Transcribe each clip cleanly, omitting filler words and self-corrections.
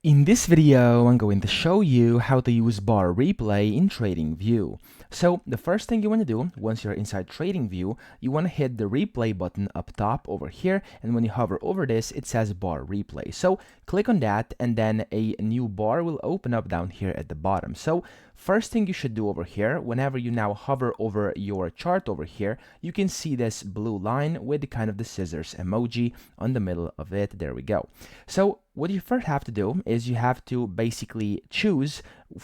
In this video, I'm going to show you how to use bar replay in TradingView. So the first thing you want to do once you're inside TradingView, you want to hit the replay button up top over here, and when you hover over this, it says bar replay. So click on that, and then a new bar will open up down here at the bottom. So first thing you should do over here, whenever you now hover over your chart over here, you can see this blue line with kind of the scissors emoji on the middle of it. There we go. So what you first have to do is you have to basically choose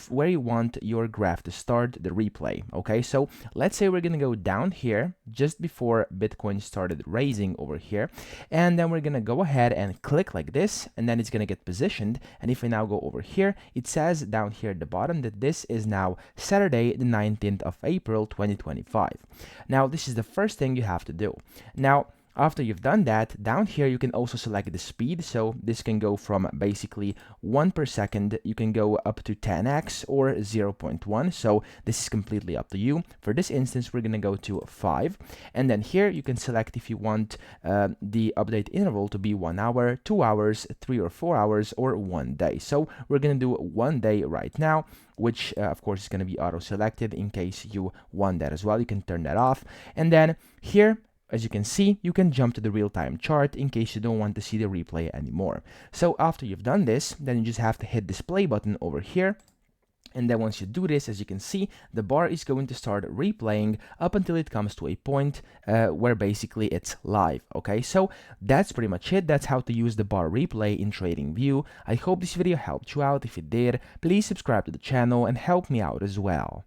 where you want your graph to start the replay. Okay, so let's say we're gonna go down here just before Bitcoin started raising over here, and then we're gonna go ahead and click like this, and then it's gonna get positioned. And if I now go over here, it says down here at the bottom that this is now Saturday the 19th of April 2025. Now this is the first thing you have to do. Now after you've done that, down here you can also select the speed. So this can go from basically 1 per second, you can go up to 10x or 0.1. So this is completely up to you. For this instance, we're gonna go to 5. And then here you can select if you want the update interval to be 1 hour, 2 hours, 3 or 4 hours, or 1 day. So we're gonna do 1 day right now, which of course is gonna be auto-selected in case you want that as well. You can turn that off. And then here, as you can see, you can jump to the real-time chart in case you don't want to see the replay anymore. So after you've done this, then you just have to hit this play button over here. And then once you do this, as you can see, the bar is going to start replaying up until it comes to a point where basically it's live. Okay, so that's pretty much it. That's how to use the bar replay in TradingView. I hope this video helped you out. If it did, please subscribe to the channel and help me out as well.